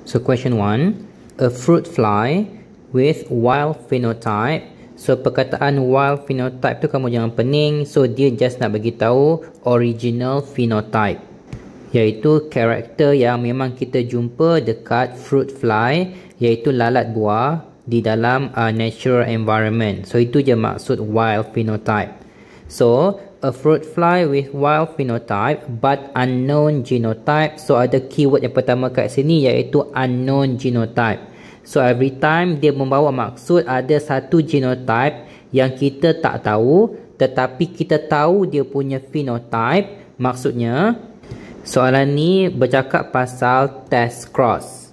So question 1, a fruit fly with wild phenotype. So perkataan wild phenotype tu kamu jangan pening. So dia just nak bagi tahu original phenotype, iaitu karakter yang memang kita jumpa dekat fruit fly, iaitu lalat buah di dalam natural environment. So itu je maksud wild phenotype. So a fruit fly with wild phenotype but unknown genotype. So ada keyword yang pertama kat sini iaitu unknown genotype. So every time dia membawa maksud ada satu genotype yang kita tak tahu, tetapi kita tahu dia punya phenotype. Maksudnya soalan ni bercakap pasal test cross.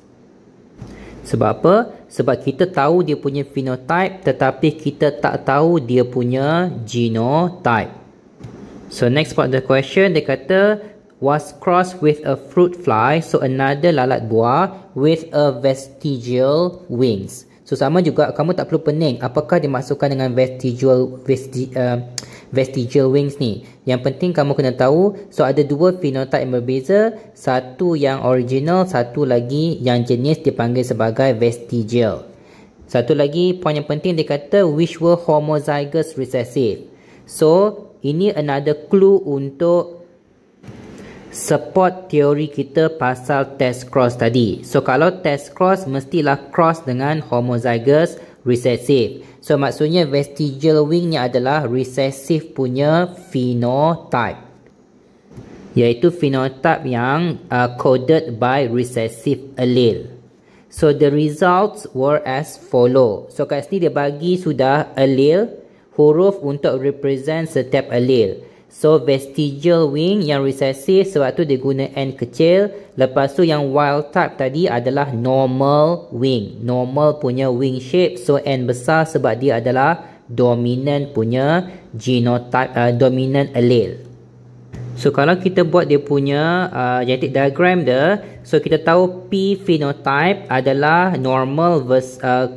Sebab apa? Sebab kita tahu dia punya phenotype tetapi kita tak tahu dia punya genotype. So next part of the question, dia kata was crossed with a fruit fly, so another lalat buah with a vestigial wings. So sama juga, kamu tak perlu pening apakah dimaksudkan dengan vestigial wings ni. Yang penting kamu kena tahu, so ada dua phenotype yang berbeza, satu yang original, satu lagi yang jenis dipanggil sebagai vestigial. Satu lagi poin yang penting, dia kata which were homozygous recessive. So ini another clue untuk support teori kita pasal test cross tadi. So kalau test cross mestilah cross dengan homozygous recessive. So maksudnya vestigial wing ni adalah recessive punya phenotype, iaitu phenotype yang coded by recessive allele. So the results were as follow. So kat sini dia bagi sudah allele, huruf untuk represent setiap allele. So vestigial wing yang recessive sebab tu dia guna N kecil. Lepas tu yang wild type tadi adalah normal wing, normal punya wing shape. So N besar sebab dia adalah dominant punya genotype, dominant allele. So kalau kita buat dia punya genetic diagram dia, so kita tahu P phenotype adalah normal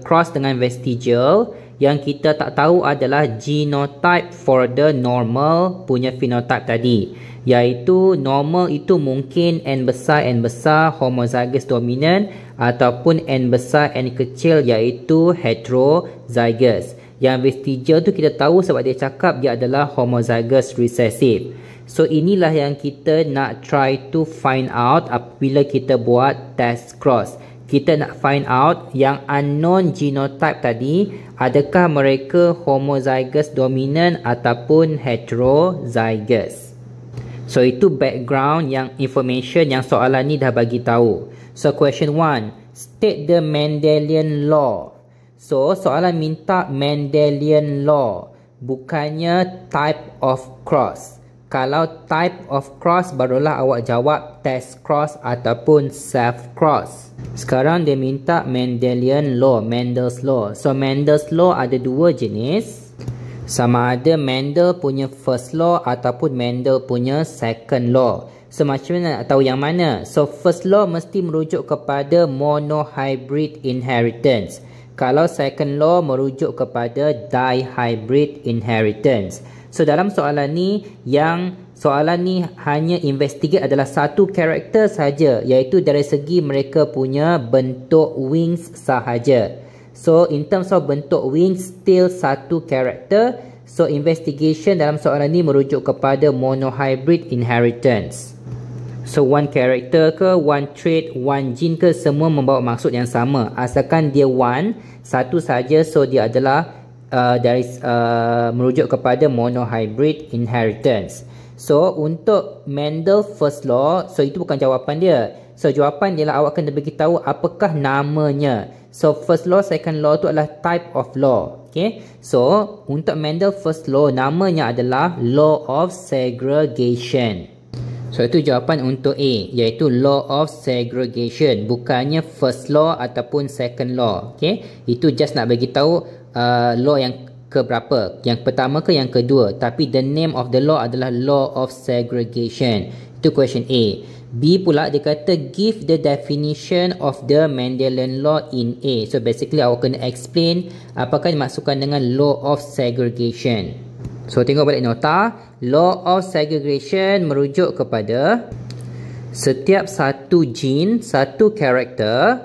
cross dengan vestigial. Yang kita tak tahu adalah genotype for the normal punya phenotype tadi, iaitu normal itu mungkin N besar homozygous dominant, ataupun N besar N kecil iaitu heterozygous. Yang vestigial tu kita tahu sebab dia cakap dia adalah homozygous recessive. So inilah yang kita nak try to find out apabila kita buat test cross. Kita nak find out yang unknown genotype tadi, adakah mereka homozygous dominant ataupun heterozygous. So itu background yang information yang soalan ni dah bagi tahu. So question 1, state the Mendelian law. So soalan minta Mendelian law, bukannya type of cross. Kalau type of cross barulah awak jawab test cross ataupun self cross. Sekarang dia minta Mendelian law, Mendel's law. So Mendel's law ada dua jenis. Sama ada Mendel punya first law ataupun Mendel punya second law. So macam mana nak tahu yang mana? So first law mesti merujuk kepada monohybrid inheritance. Kalau second law merujuk kepada dihybrid inheritance. So dalam soalan ni, yang soalan ni hanya investigate adalah satu karakter saja, iaitu dari segi mereka punya bentuk wings sahaja. So in terms of bentuk wings, still satu karakter. So investigation dalam soalan ni merujuk kepada monohybrid inheritance. So one character ke, one trait, one gene ke, semua membawa maksud yang sama. Asalkan dia one, satu saja, so dia adalah merujuk kepada monohybrid inheritance. So untuk Mendel first law, so itu bukan jawapan dia. So jawapan dia lah awak kena beritahu apakah namanya. So first law, second law tu adalah type of law. Okay, so untuk Mendel first law, namanya adalah law of segregation. So itu jawapan untuk A, iaitu law of segregation, bukannya first law ataupun second law. Okay, itu just nak bagi tahu law yang keberapa, yang pertama ke yang kedua, tapi the name of the law adalah law of segregation. Itu question A. B pula dia kata give the definition of the Mendelian law in A. So basically awak kena explain apakah dimaksudkan dengan law of segregation. So tengok balik nota, law of segregation merujuk kepada Setiap satu gene, satu karakter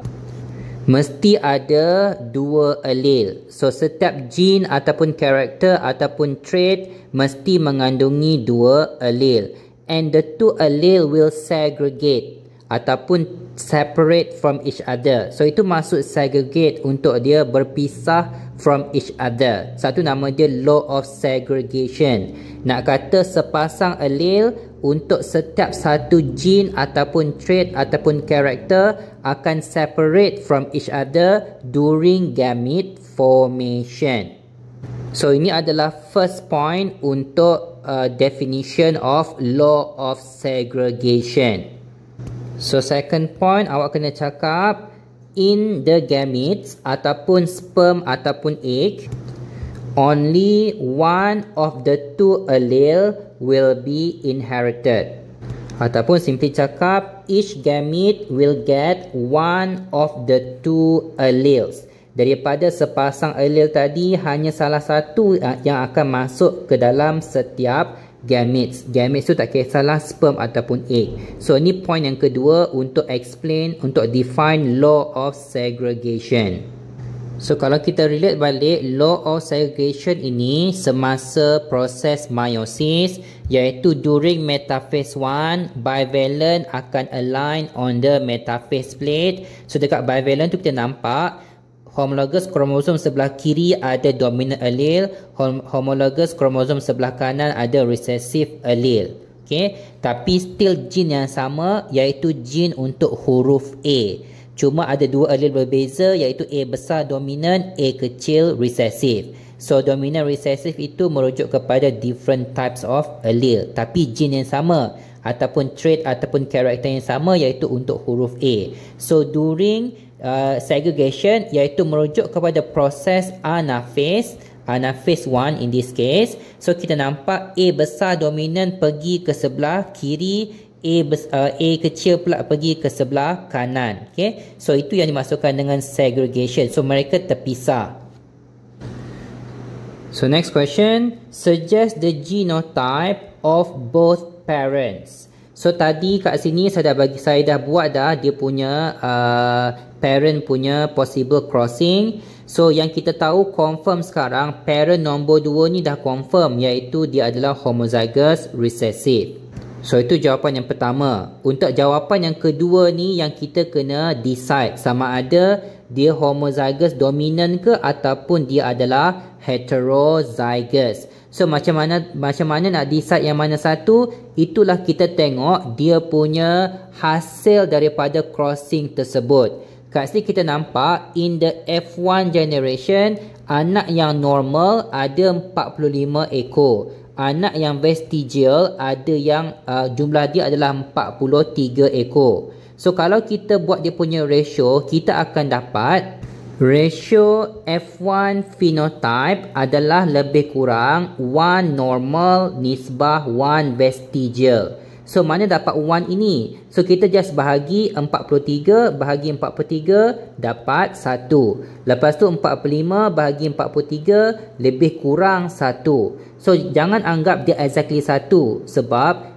mesti ada dua allele. So setiap gene ataupun karakter ataupun trait mesti mengandungi dua allele. And the two allele will segregate ataupun separate from each other. So itu maksud segregate, untuk dia berpisah from each other. Satu nama dia law of segregation. Nak kata sepasang allele untuk setiap satu gene ataupun trait ataupun karakter akan separate from each other during gamete formation. So ini adalah first point untuk definition of law of segregation. So second point, awak kena cakap in the gametes ataupun sperm ataupun egg, only one of the two allele will be inherited. Ataupun simply cakap each gamete will get one of the two alleles. Daripada sepasang allele tadi, hanya salah satu yang akan masuk ke dalam setiap gametes. Gametes tu tak kisahlah sperm ataupun egg. So ni point yang kedua untuk explain, untuk define law of segregation. So kalau kita relate balik law of segregation ini semasa proses meiosis, iaitu during metaphase 1, bivalent akan align on the metaphase plate. So dekat bivalent tu kita nampak homologous kromosom sebelah kiri ada dominant allele, homologous kromosom sebelah kanan ada recessive allele. Okay? Tapi still gene yang sama, iaitu gene untuk huruf A. Cuma ada dua allele berbeza, iaitu A besar dominant, A kecil recessive. So dominant recessive itu merujuk kepada different types of allele, tapi gene yang sama ataupun trait ataupun karakter yang sama, iaitu untuk huruf A. So during segregation, iaitu merujuk kepada proses anaphase 1 in this case. So kita nampak A besar dominant pergi ke sebelah kiri, A kecil pula pergi ke sebelah kanan. Okay? So itu yang dimaksudkan dengan segregation. So mereka terpisah. So next question, suggest the genotype of both parents. So tadi kat sini saya dah buat dia punya parent punya possible crossing. So yang kita tahu confirm sekarang, parent nombor 2 ni dah confirm, iaitu dia adalah homozygous recessive. So itu jawapan yang pertama. Untuk jawapan yang kedua ni, yang kita kena decide sama ada dia homozygous dominant ke ataupun dia adalah heterozygous. So macam mana nak decide yang mana satu? Itulah kita tengok dia punya hasil daripada crossing tersebut. Kat sini kita nampak in the F1 generation, anak yang normal ada 45 ekor. Anak yang vestigial ada yang jumlah dia adalah 43 ekor. So kalau kita buat dia punya ratio, kita akan dapat ratio F1 phenotype adalah lebih kurang 1 normal nisbah 1 vestigial. So mana dapat 1 ini? So kita just bahagi 43 bahagi 43 dapat 1. Lepas tu 45 bahagi 43 lebih kurang 1. So jangan anggap dia exactly 1, sebab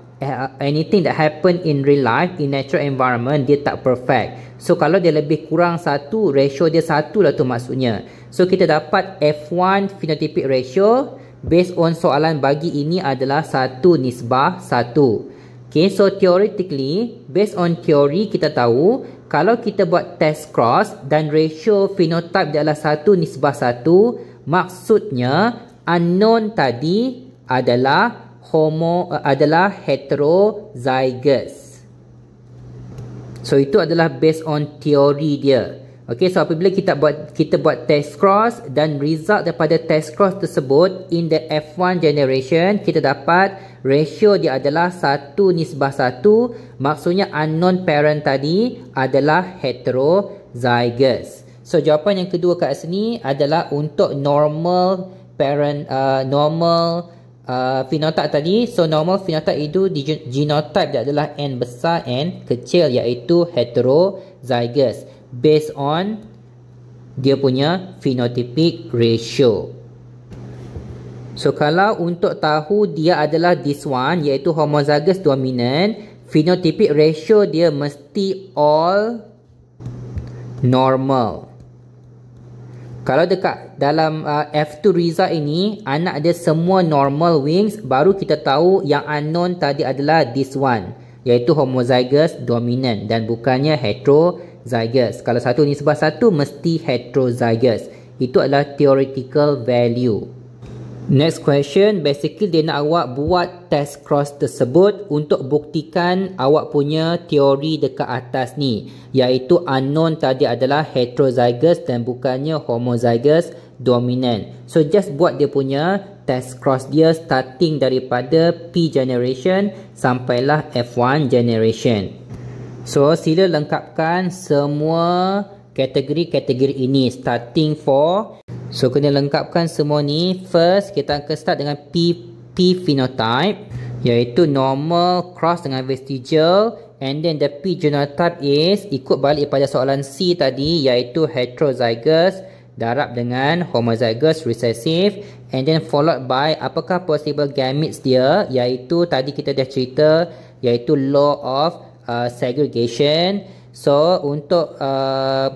anything that happen in real life, in natural environment, dia tak perfect. So kalau dia lebih kurang 1, ratio dia 1 lah tu maksudnya. So kita dapat F1 phenotypic ratio based on soalan bagi ini adalah 1 nisbah 1. Okay, so theoretically, based on theory kita tahu, kalau kita buat test cross dan ratio phenotype dia adalah 1 nisbah 1, maksudnya unknown tadi adalah heterozygous. So itu adalah based on theory dia. Okay, so apabila kita buat test cross dan result daripada test cross tersebut in the F1 generation, kita dapat ratio dia adalah 1 nisbah 1, maksudnya unknown parent tadi adalah heterozygous. So jawapan yang kedua kat sini adalah untuk normal parent, phenotype tadi. So normal phenotype itu genotype dia adalah N besar N kecil, iaitu heterozygous based on dia punya phenotypic ratio. So kalau untuk tahu dia adalah this one, iaitu homozygous dominant, phenotypic ratio dia mesti all normal. Kalau dekat dalam F2 result ini, anak dia semua normal wings, baru kita tahu yang unknown tadi adalah this one, iaitu homozygous dominant dan bukannya heterozygous. Kalau 1:1 mesti heterozygous. Itu adalah theoretical value. Next question, basically dia nak awak buat test cross tersebut untuk buktikan awak punya teori dekat atas ni, iaitu unknown tadi adalah heterozygous dan bukannya homozygous dominant. So just buat dia punya test cross dia starting daripada P generation sampailah F1 generation. So sila lengkapkan semua kategori-kategori ini starting for. So kena lengkapkan semua ni. First kita akan start dengan P phenotype, iaitu normal cross dengan vestigial, and then the P genotype is ikut balik pada soalan C tadi, iaitu heterozygous darab dengan homozygous recessive, and then followed by apakah possible gametes dia, iaitu tadi kita dah cerita, iaitu law of segregation. So untuk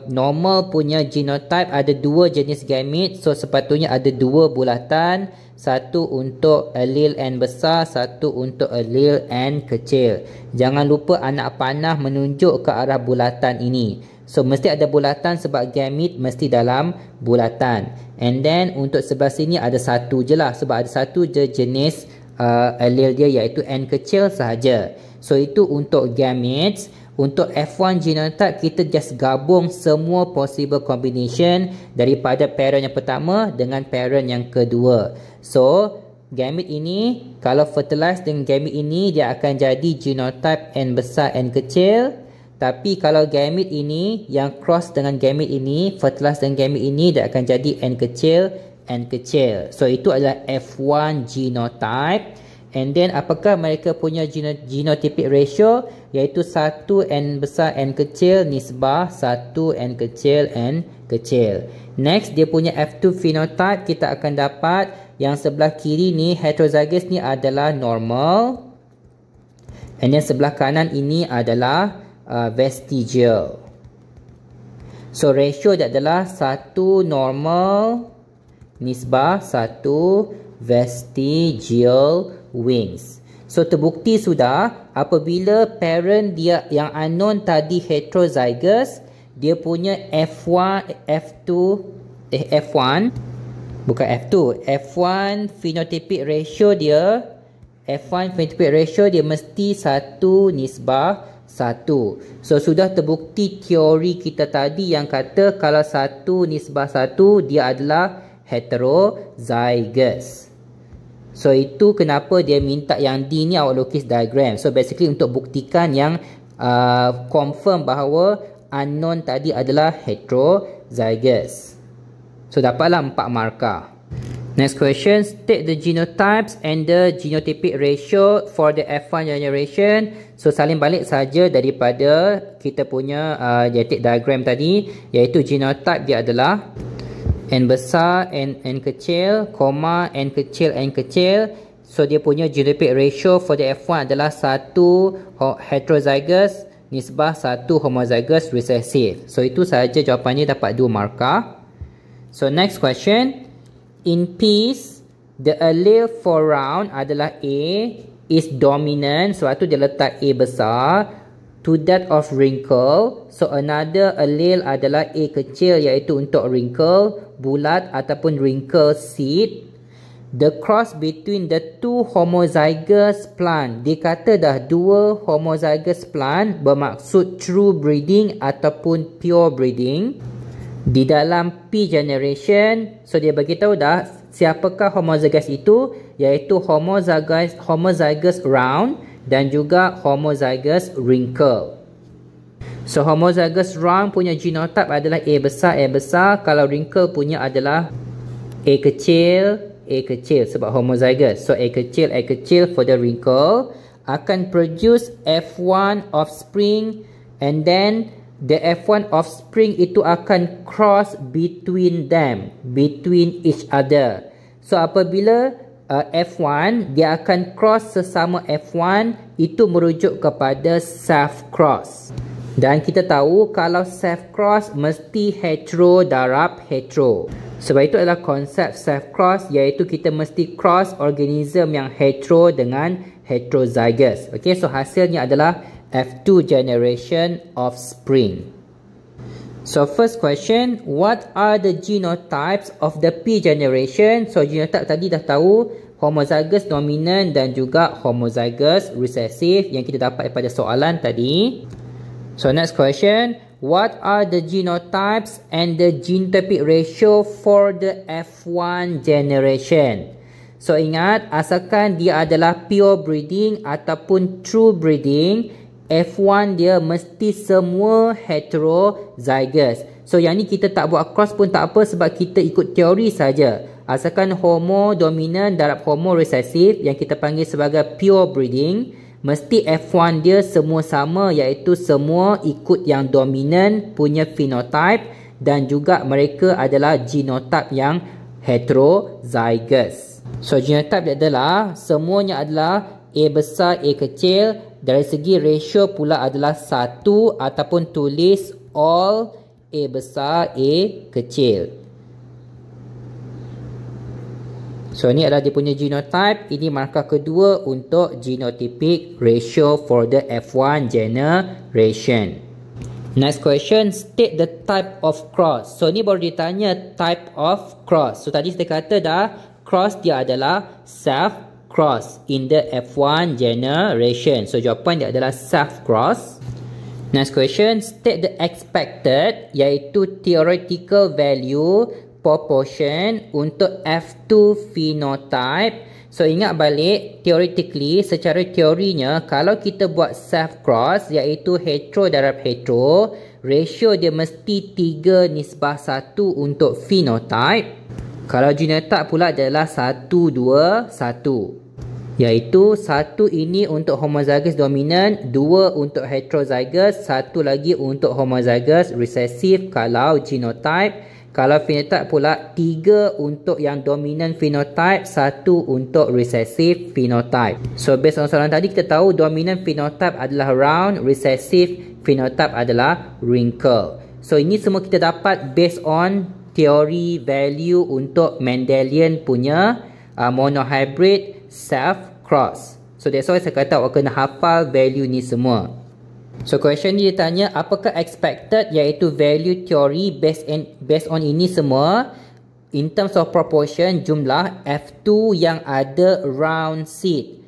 normal punya genotype ada dua jenis gamete. So sepatutnya ada dua bulatan, satu untuk allele N besar, satu untuk allele N kecil. Jangan lupa anak panah menunjuk ke arah bulatan ini. So mesti ada bulatan sebab gamete mesti dalam bulatan. And then untuk sebelah sini ada satu je lah, sebab ada satu je jenis allele dia, iaitu N kecil sahaja. So itu untuk gametes. Untuk F1 genotype kita just gabung semua possible combination daripada parent yang pertama dengan parent yang kedua. So gamete ini kalau fertilize dengan gamete ini dia akan jadi genotype N besar N kecil. Tapi kalau gamete ini yang cross dengan gamete ini, fertilize dengan gamete ini, dia akan jadi N kecil N kecil. So itu adalah F1 genotype. And then apakah mereka punya genotypic ratio, iaitu 1 N besar N kecil nisbah 1 N kecil N kecil. Next dia punya F2 phenotype, kita akan dapat yang sebelah kiri ni heterozygous ni adalah normal, and then sebelah kanan ini adalah vestigial. So ratio dia adalah 1 normal nisbah 1 vestigial wings. So terbukti sudah apabila parent dia yang unknown tadi heterozygous, dia punya F1 phenotypic ratio dia, F1 phenotypic ratio dia mesti 1 nisbah 1. So sudah terbukti teori kita tadi yang kata kalau 1 nisbah 1 dia adalah heterozygous. So itu kenapa dia minta yang D ni awak lukis diagram. So basically untuk buktikan yang confirm bahawa unknown tadi adalah heterozygous. So dapatlah 4 markah. Next question, state the genotypes and the genotypic ratio for the F1 generation. So salin balik saja daripada kita punya genetic diagram tadi, iaitu genotype dia adalah N besar, N kecil, koma, N kecil, N kecil. So dia punya genotypic ratio for the F1 adalah 1 heterozygous nisbah 1 homozygous recessive. So itu sahaja jawapannya, dapat 2 markah. So next question, in peace, the allele for round adalah A is dominant, sebab tu dia letak A besar, to that of wrinkle. So another allele adalah A kecil, iaitu untuk wrinkle bulat ataupun wrinkle seed. The cross between the two homozygous plant, dia kata dah 2 homozygous plant, bermaksud true breeding ataupun pure breeding di dalam P generation. So dia beritahu dah siapakah homozygous itu, iaitu homozygous round dan juga homozygous wrinkle. So homozygous round punya genotype adalah A besar. Kalau wrinkle punya adalah A kecil sebab homozygous. So A kecil for the wrinkle akan produce F1 offspring, and then the F1 offspring itu akan cross between them, between each other. So apabila F1, dia akan cross sesama F1, itu merujuk kepada self cross. Dan kita tahu kalau self cross mesti hetero darab hetero. Sebab itu adalah konsep self cross, iaitu kita mesti cross organism yang hetero dengan heterozygous. Okay, so hasilnya adalah F2 generation offspring. So first question, what are the genotypes of the P generation? So genotype tadi dah tahu, homozygous dominant dan juga homozygous recessive yang kita dapat daripada soalan tadi. So next question, what are the genotypes and the genotypic ratio for the F1 generation? So ingat, asalkan dia adalah pure breeding ataupun true breeding, F1 dia mesti semua heterozygous. So yang ni kita tak buat cross pun tak apa, sebab kita ikut teori saja. Asalkan homo dominant darab homo recessive yang kita panggil sebagai pure breeding, mesti F1 dia semua sama, iaitu semua ikut yang dominant punya phenotype dan juga mereka adalah genotype yang heterozygous. So genotype dia adalah semuanya adalah A besar A kecil. Dari segi ratio pula adalah 1 ataupun tulis all A besar A kecil. So ini adalah dia punya genotype. Ini markah kedua untuk genotypic ratio for the F1 generation. Next question, state the type of cross. So ni baru ditanya type of cross. So tadi kita kata dah cross dia adalah self cross in the F1 generation. So jawapan dia adalah self cross. Next question, state the expected, iaitu theoretical value proportion untuk F2 phenotype. So ingat balik, theoretically, secara teorinya, kalau kita buat self cross, iaitu hetero darab hetero, ratio dia mesti 3:1 untuk phenotype. Kalau genotype pula adalah 1:2:1. Iaitu 1 ini untuk homozygous dominant, 2 untuk heterozygous, 1 lagi untuk homozygous recessive kalau genotype. Kalau phenotype pula 3 untuk yang dominant phenotype, 1 untuk recessive phenotype. So based on soalan tadi, kita tahu dominant phenotype adalah round, recessive phenotype adalah wrinkle. So ini semua kita dapat based on teori value untuk Mendelian punya monohybrid self cross. So that's why saya kata awak kena hafal value ni semua. So question ni dia tanya apakah expected, iaitu value theory based on ini semua in terms of proportion jumlah F2 yang ada round seed.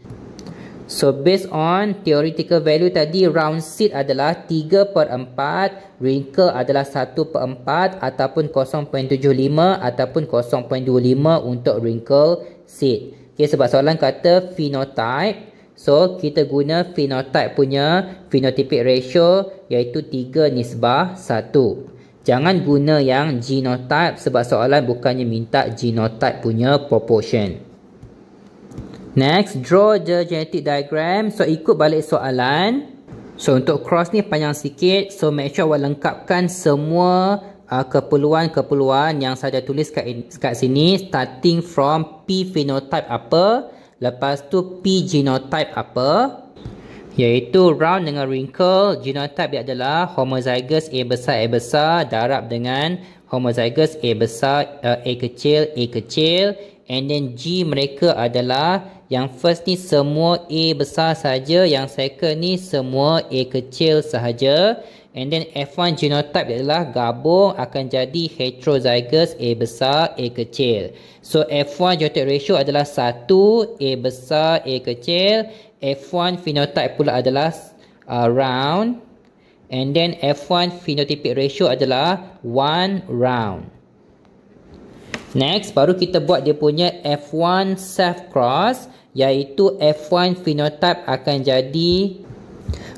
So based on theoretical value tadi, round seed adalah 3/4, wrinkle adalah 1/4 ataupun 0.75 ataupun 0.25 untuk wrinkle seed. Okay, sebab soalan kata phenotype, so kita guna phenotype punya phenotypic ratio iaitu 3:1. Jangan guna yang genotype sebab soalan bukannya minta genotype punya proportion. Next, draw the genetic diagram. So ikut balik soalan. So untuk cross ni panjang sikit, so make sure awak lengkapkan semua keperluan-keperluan yang saya tulis kat sini, starting from P phenotype apa, lepas tu P genotype apa, iaitu round dengan wrinkle. Genotype dia adalah homozygous A besar darab dengan homozygous A besar A kecil, and then G mereka adalah yang first ni semua A besar saja, yang second ni semua A kecil sahaja. And then F1 genotype adalah gabung akan jadi heterozygous A besar A kecil. So F1 genotype ratio adalah 1 A besar A kecil. F1 phenotype pula adalah round. And then F1 phenotypic ratio adalah 1 round. Next, baru kita buat dia punya F1 self cross, iaitu F1 phenotype akan jadi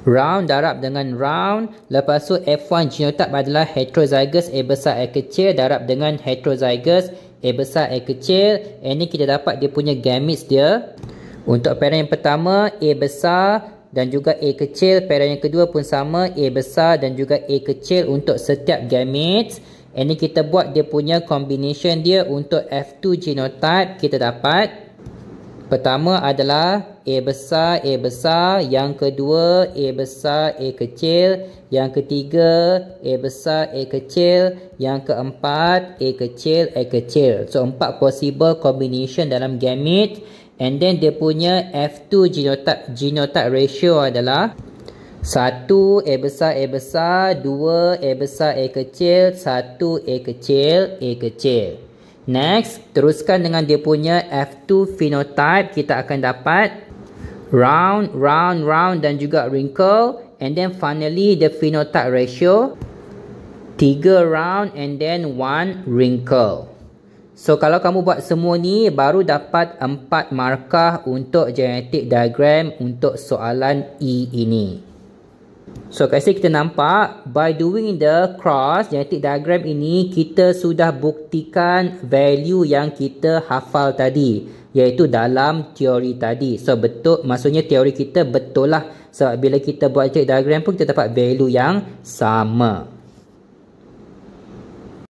round darab dengan round. Lepas tu F1 genotype adalah heterozygous A besar A kecil darab dengan heterozygous A besar A kecil. Ini kita dapat dia punya gametes dia. Untuk parent yang pertama A besar dan juga A kecil. Parent yang kedua pun sama, A besar dan juga A kecil untuk setiap gametes. Ini kita buat dia punya combination dia untuk F2 genotype. Kita dapat Pertama adalah A besar, yang kedua A besar, A kecil, yang ketiga A besar, A kecil, yang keempat A kecil, A kecil. So 4 possible combination dalam gamete, and then dia punya F2 genotype ratio adalah 1 A besar, 2 A besar, A kecil, 1 A kecil, A kecil. Next, teruskan dengan dia punya F2 phenotype. Kita akan dapat round, dan juga wrinkle. And then finally, the phenotype ratio 3 round and then 1 wrinkle. So, kalau kamu buat semua ni, baru dapat 4 markah untuk genetic diagram untuk soalan E ini. So, kat sini kita nampak, by doing the cross genetic diagram ini, kita sudah buktikan value yang kita hafal tadi, iaitu dalam teori tadi. So, betul, maksudnya teori kita betul lah. Sebab bila kita buat genetic diagram pun, kita dapat value yang sama.